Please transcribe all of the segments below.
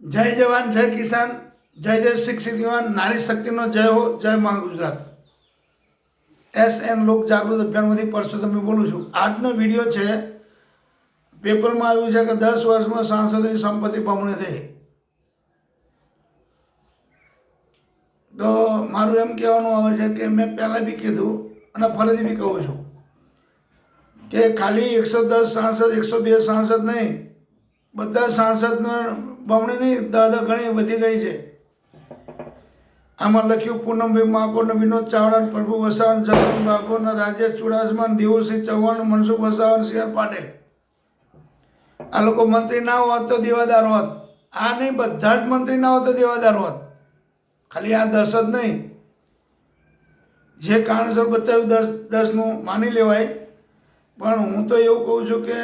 जय जवान जय किसान जय जय शिक्षित युवान नारी शक्तिનો જય હો જય મા ગુજરાત SN લોક જાગૃત અભિયાનમાંથી પરસોત્તમ બોલું છું। આજનો વિડીયો છે પેપરમાં આવ્યું છે કે 10 વર્ષમાં સાંસદની સંપત્તિ બમણી થઈ। તો મારું એમ કહેવાનું આવે છે કે મેં પહેલાં બી કીધું અને ફરીથી બી કહું છું કે ખાલી 110 સાંસદ 102 સાંસદ નહીં, બધા સાંસદનો બમણી નહીં 10 ગણી વધી ગઈ છે। આમાં લખ્યું પૂનમભાઈ માકોડ, વિનોદ ચાવડા, પ્રભુ વસાવા, જસવંત બાગોર, રાજેશ ચુડાસમા, દેવુસિંહ ચૌહાણ, મનસુખ વસાવા, CR પાટીલ। આ લોકો મંત્રી ના હોત તો દેવાદાર હોત। આ નહીં, બધા જ મંત્રી ના હોત તો દેવાદાર હોત। ખાલી આ 10 જ નહીં, જે કારણસર બતાવ્યું 10નું માની લેવાય। પણ હું તો એવું કહું છું કે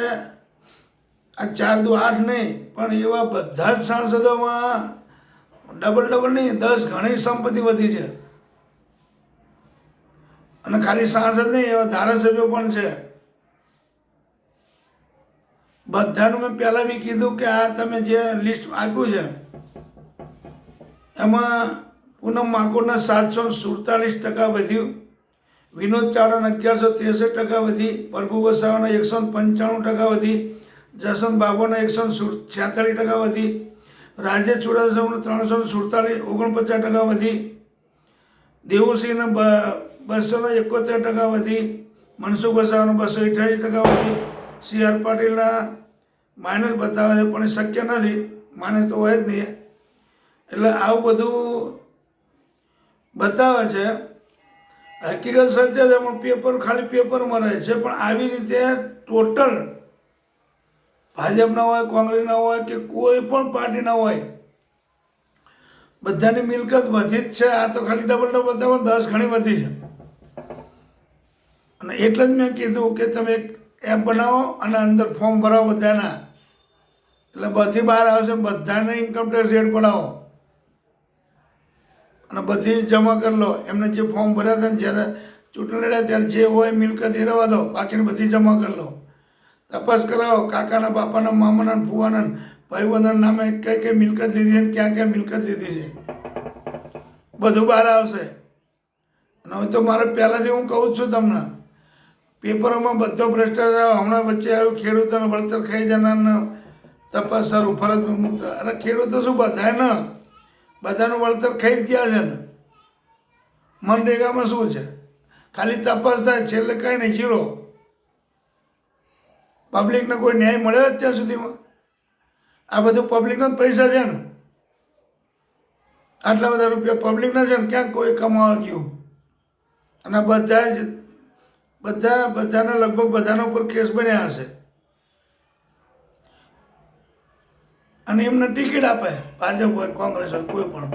આ 4 દુ 8 નહીં, પણ એવા બધા જ સાંસદોમાં ડબલ નહીં 10 ગણી સંપત્તિ વધી છે। અને ખાલી સાંસદ નહીં, એવા ધારાસભ્યો પણ છે। બધાનું મેં પહેલાં બી કીધું કે આ તમે જે લિસ્ટ આપ્યું છે એમાં પૂનમ માકોડના 747% વધ્યું, વિનોદ ચાવડાના 1163% વધી, પ્રભુ વસાવાના 195% વધી, જસવંત બાબોના 146% વધી, રાજેશ ચુડાસમાનું 349% વધી, દેવુસિંહના 271% વધી, મનસુખ વસાવાનું 288% વધી, CR પાટીલના માઇનસ બતાવે છે પણ એ શક્ય નથી, માઇનસ તો હોય જ નહીં। એટલે આવું બધું બતાવે છે। હકીકત સત્ય છે પણ પેપર ખાલી પેપરમાં રહે છે। પણ આવી રીતે ટોટલ ભાજપના હોય, કોંગ્રેસના હોય કે કોઈ પણ પાર્ટીના હોય, બધાની મિલકત વધી જ છે। આ તો ખાલી ડબલ બતાવો 10 ગણી વધી છે। અને એટલે જ મેં કીધું કે તમે એક એપ બનાવો અને અંદર ફોર્મ ભરાવો બધાના, એટલે બધી બહાર આવશે। બધાને ઇન્કમ ટેક્સ રેટ પડાવો અને બધી જમા કરી લો। એમને જે ફોર્મ ભર્યા હતા ને જ્યારે ચૂંટણી લડ્યા ત્યારે જે હોય મિલકત એ રહેવા દો, બાકીની બધી જમા કરી લો। તપાસ કરાવો કાકાના, બાપાના, મામાના, ફુવાના, ભાઈબંધના નામે કઈ કઈ મિલકત લીધી છે, ક્યાં ક્યાં મિલકત લીધી છે, બધું બહાર આવશે। અને હવે તો મારે પહેલાંથી હું કહું છું તમને, પેપરોમાં બધો ભ્રષ્ટાચાર હમણાં વચ્ચે આવ્યું, ખેડૂતોને વળતર ખાઈ જનારને તપાસ સારું ફરજ મુક્ત। અને ખેડૂતો શું બધાય ને બધાનું વળતર ખાઈ જ ગયા છે ને। મનરેગામાં શું છે, ખાલી તપાસ થાય, છેલ્લે કંઈ નહીં, જીરો। પબ્લિકને કોઈ ન્યાય મળ્યો અત્યાર સુધીમાં? આ બધું પબ્લિકના જ પૈસા છે ને, આટલા બધા રૂપિયા પબ્લિકના છે ને, ક્યાંક કોઈ કમાવા ગયું? અને બધાના લગભગ બધાના ઉપર કેસ બન્યા હશે। અને એમને ટિકિટ આપે, ભાજપ હોય, કોંગ્રેસ હોય, કોઈ પણ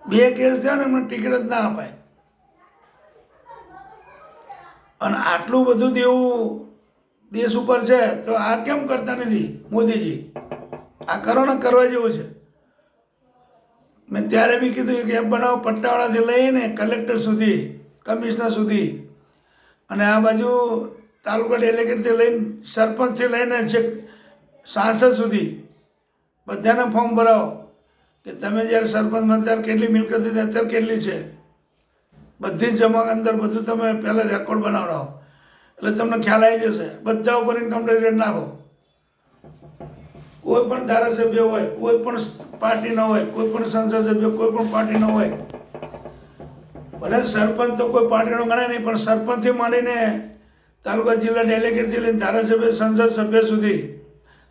2 કેસ થયા ને, એમને ટિકિટ જ ના અપાય। અને આટલું બધું દેવું દેશ ઉપર છે તો આ કેમ કરતા નથી મોદીજી? આ કરો ને, કરવા જેવું છે। મેં ત્યારે બી કીધું કે એપ બનાવો, પટ્ટાવાળાથી લઈને કલેક્ટર સુધી, કમિશનર સુધી, અને આ બાજુ તાલુકા ડેલિગેટથી લઈને સરપંચથી લઈને છેક સાંસદ સુધી બધાને ફોર્મ ભરાવો કે તમે જ્યારે સરપંચમાં ત્યારે કેટલી મિલકત હતી, અત્યારે કેટલી છે, બધી જ જમા અંદર બધું તમે પહેલાં રેકોર્ડ બનાવડાવો, એટલે તમને ખ્યાલ આવી જશે। બધા ઉપર ઇન્કમ ટેક્સ રેટ નાખો। કોઈ પણ ધારાસભ્ય હોય, કોઈ પણ પાર્ટીનો હોય, કોઈ પણ સંસદ સભ્ય કોઈ પણ પાર્ટીનો હોય, ભલે સરપંચ તો કોઈ પાર્ટીનો ગણાય નહીં, પણ સરપંચથી માંડીને તાલુકા જિલ્લા ડેલિગેટથી લઈને ધારાસભ્ય, સંસદ સભ્ય સુધી,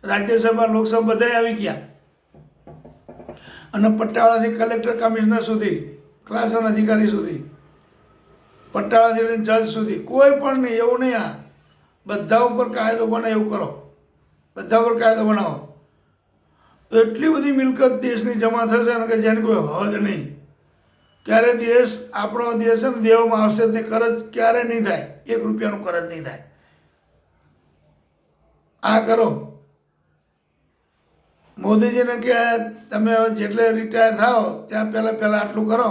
રાજ્યસભા, લોકસભા બધાય આવી ગયા। અને પટ્ટાવાળાથી કલેક્ટર, કમિશનર સુધી, ક્લાસ 1 અધિકારી સુધી, પટ્ટાવાળાથી લઈને જજ સુધી, કોઈ પણ નહીં, એવું નહીં। આ બધા ઉપર કાયદો બને એવું કરો, બધા ઉપર કાયદો બનાવો તો એટલી બધી મિલકત દેશની જમા થશે ને કે જેની કોઈ હદ નહીં। ક્યારે દેશ, આપણો દેશ છે ને દેવામાં આવશે જ નહીં, કરજ ક્યારે નહીં થાય, 1 રૂપિયાનું કરજ નહીં થાય। આ કરો। મોદીજીને કે તમે હવે જેટલે રિટાયર થાઓ ત્યાં પહેલાં આટલું કરો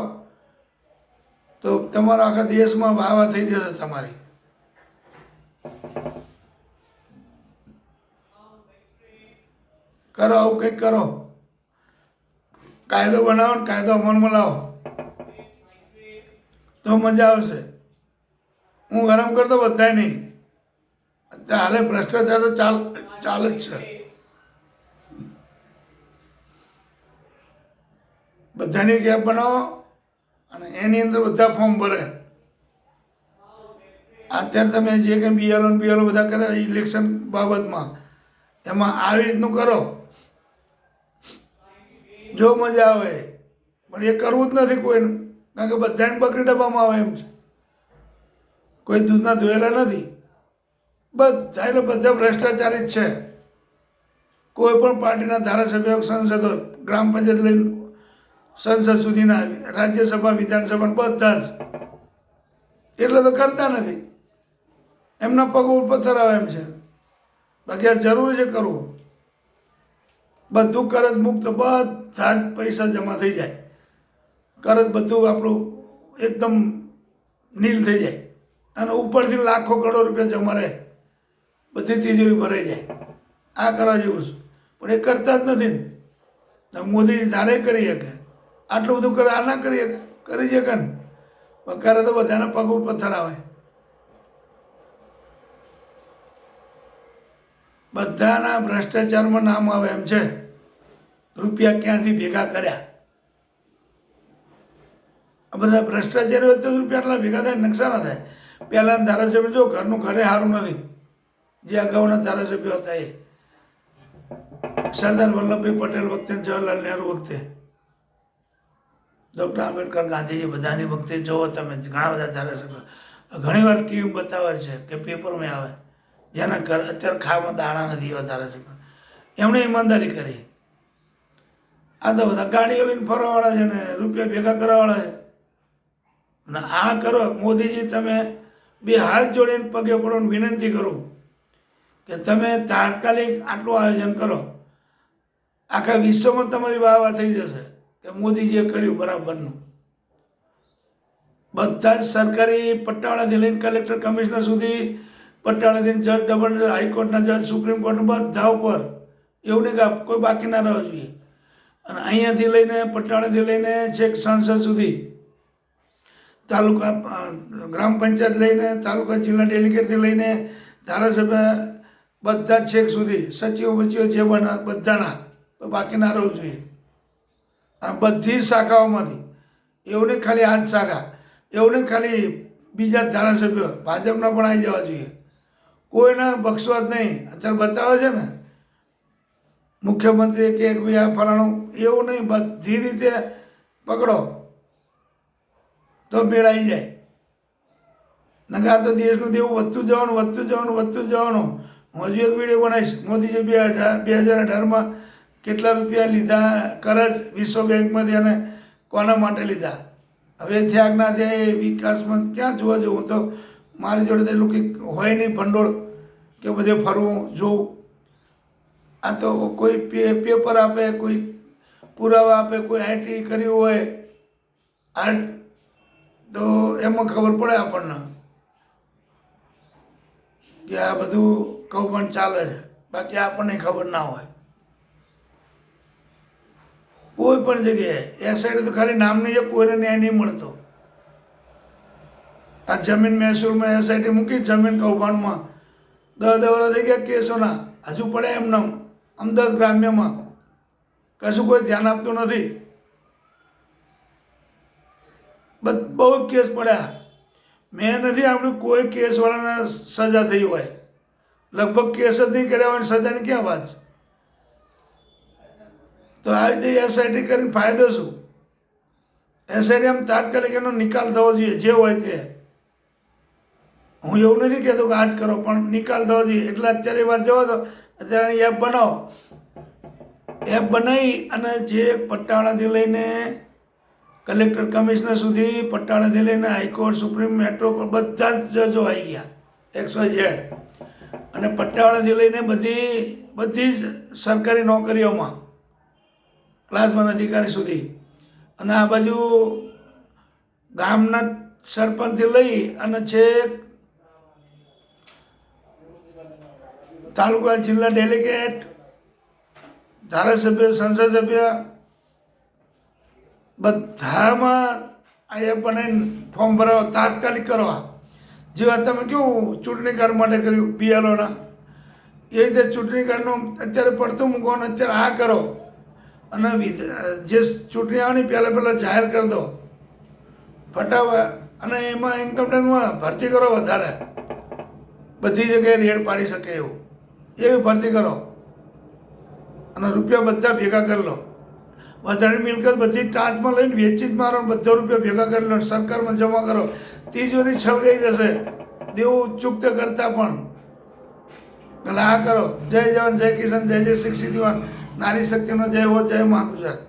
તો તમારા આખા દેશમાં વાહવા થઈ જશે તમારી। કરો, આવું કંઈક કરો, કાયદો બનાવો ને કાયદો અમલમાં લાવો તો મજા આવશે. હું ગરમ કરતો બધાય નહીં. હાલે ભ્રષ્ટાચાર તો ચાલ જ છે. બધાની કેબ બનાવો અને એની અંદર બધા ફોર્મ ભરે. અત્યારે તમે જે કંઈ બીએલઓ બધા કરે ઇલેક્શન બાબતમાં, એમાં આવી રીતનું કરો જો મજા આવે. પણ એ કરવું જ નથી કોઈનું, કારણ કે બધાને બકરી ડબ્બામાં આવે એમ છે. કોઈ દૂધના ધોયેલા નથી. બધા એટલે બધા ભ્રષ્ટાચારી જ છે. કોઈ પણ પાર્ટીના ધારાસભ્ય, સંસદ હોય, ગ્રામ પંચાયત લઈને સંસદ સુધીના, રાજ્યસભા, વિધાનસભા બધા જ એટલે તો કરતા નથી. એમના પગ ઉપર ધરાવે એમ છે. બાકી આ જરૂરી છે કરવું. બધું કરજ મુક્ત, બધા જ પૈસા જમા થઈ જાય. કરજ બધું આપણું એકદમ નીલ થઈ જાય અને ઉપરથી લાખો કરોડો રૂપિયા જમા રહે, બધી તિજોરી ભરાઈ જાય. આ કરવા જેવું છે, પણ એ કરતા જ નથી ને. મોદી ધારે કરી શકે, આટલું બધું કરે, આ ના કરી શકે, કરી શકે ને. પણ કરે તો બધાના પગ ઉપર ધરાવે. બધાના ભ્રષ્ટાચારમાં નામ આવે એમ છે. રૂપિયા ક્યાંથી ભેગા કર્યા, આ બધા ભ્રષ્ટાચાર હોય તો રૂપિયા એટલા ભેગા થાય, નુકસાન થાય. પહેલાના ધારાસભ્ય જો ઘરનું ઘરે સારું નથી, જે અગાઉના ધારાસભ્યો હતા એ સરદાર વલ્લભભાઈ પટેલ વખતે, જવાહરલાલ નહેરુ વખતે, ડૉક્ટર આંબેડકર, ગાંધીજી, બધાની વખતે જોવો તમે, ઘણા બધા ધારાસભ્યો ઘણી વાર ટીવી બતાવે છે કે પેપરમાં આવે, જેના ઘર અત્યારે ખાવામાં દાણા નથી એવા ધારાસભ્ય, એમણે ઈમાનદારી કરી. આ તો બધા ગાડીઓ લઈને ફરવાવાળા છે ને રૂપિયા ભેગા કરવાવાળા છે. અને આ કરો મોદીજી, તમે બે હાથ જોડીને પગે પડો ને વિનંતી કરું કે તમે તાત્કાલિક આટલું આયોજન કરો. આખા વિશ્વમાં તમારી વાહ થઈ જશે કે મોદીજીએ કર્યું બરાબરનું. બધા જ સરકારી પટ્ટાવાળાથી લઈને કલેક્ટર, કમિશનર સુધી, પટ્ટાવાળાથી જજ, ડબલ જજ, હાઈકોર્ટના જજ, સુપ્રીમ કોર્ટના બધા ઉપર, એવું નહીં કે કોઈ બાકી ના રહેવું જોઈએ. અને અહીંયાથી લઈને પટ્ટાવાળાથી લઈને છેક સંસદ સુધી, તાલુકા, ગ્રામ પંચાયત લઈને તાલુકા, જિલ્લા ડેલિગેટથી લઈને ધારાસભ્ય, બધા છેક સુધી, સચિવ બચીઓ જે બને બધાના બાકી ના રહેવું જોઈએ. અને બધી શાખાઓમાંથી, એવું નહીં ખાલી આ જ શાખા, એવું નહીં ખાલી બીજા ધારાસભ્યો, ભાજપના પણ આવી જવા જોઈએ. કોઈને બક્ષવા જ નહીં. અત્યારે બતાવે છે ને મુખ્યમંત્રી કે ભાઈ આ ફલાણું, એવું નહીં, બધી રીતે પકડો તો મેળાઈ જાય. નકા તો દેશનું દેવું વધતું જવાનું, વધતું જવાનું, વધતું જવાનું. હું હજુ એક વિડીયો બનાવીશ. મોદીજી 2018માં કેટલા રૂપિયા લીધા કરજ વિશ્વ બેંકમાંથી અને કોના માટે લીધા. હવે થયા ના થયા એ વિકાસમાં ક્યાં જોવા જવું. તો મારી જોડે તો એટલું કંઈક હોય નહીં ભંડોળ કે બધે ફરવું જોવું. આ તો કોઈ પેપર આપે, કોઈ પુરાવા આપે, કોઈ આઈટી કર્યું હોય આર્ટ, તો એમાં ખબર પડે આપણને કે આ બધું કૌભાંડ ચાલે છે. બાકી આપણને ખબર ના હોય. કોઈ પણ જગ્યાએ એસઆઈટી તો ખાલી નામની છે, કોઈને ન્યાય નહીં મળતો. આ જમીન મહેસૂલમાં એસઆઈટી મૂકી, જમીન કૌભાંડમાં 10 વર્ષ થઈ ગયા કેસોના, હજુ પડે એમને અમદાવાદ ગ્રામ્યમાં કશું કોઈ ધ્યાન આપતું નથી. બહુ જ કેસ પડ્યા. મેં નથી આપણું કોઈ કેસવાળાને સજા થઈ હોય, લગભગ કેસ જ નહીં કર્યા હોય, સજાની ક્યાં વાત છે. તો આ રીતે એસઆઈટી કરીને ફાયદો શું? એસઆઈટી આમ તાત્કાલિક એનો નિકાલ થવો જોઈએ, જે હોય તે. હું એવું નથી કહેતો કે આ જ કરો, પણ નિકાલ થવો જોઈએ. એટલે અત્યારે વાત જવા દો, અત્યારે એપ બનાવો. એપ બનાવી અને જે પટ્ટાવાળાથી લઈને કલેક્ટર, કમિશનર સુધી, પટ્ટાવાળાથી લઈને હાઈકોર્ટ, સુપ્રીમ, મેટ્રો કોર્ટ, બધા જ જજો આવી ગયા, XYZ. અને પટ્ટાવાળાથી લઈને બધી જ સરકારી નોકરીઓમાં ક્લાસ 1 અધિકારી સુધી, અને આ બાજુ ગામના સરપંચથી લઈ અને છેક તાલુકા, જિલ્લા ડેલિગેટ, ધારાસભ્ય સંસદ સભ્ય બધામાં આ એપ બનાવીને ફોર્મ ભરાવો તાત્કાલિક કરવા. જેવા તમે કેવું ચૂંટણી કાર્ડ માટે કર્યું બીએલઓના, એ રીતે ચૂંટણી કાર્ડનું અત્યારે પડતું મૂકો અને અત્યારે આ કરો અને જે ચૂંટણી આવવાની પહેલાં જાહેર કરી દો ફટાફટ. અને એમાં ઇન્કમટેક્સમાં ભરતી કરો વધારે, બધી જગ્યાએ રેડ પાડી શકે એવું એવી ભરતી કરો અને રૂપિયા બધા ભેગા કરી લો. વધારે મિલકત બધી ટાંચમાં લઈને વેચી જ મારો, બધા રૂપિયા ભેગા કરી લો, સરકારમાં જમા કરો. તિજોરી છલકાઈ જશે દેવું ચૂકતે કરતા પણ. એટલે આ કરો. જય જવાન જય કિસાન જય જય 61. નારી શક્તિનો જય હો, જય મા ગુજરાત.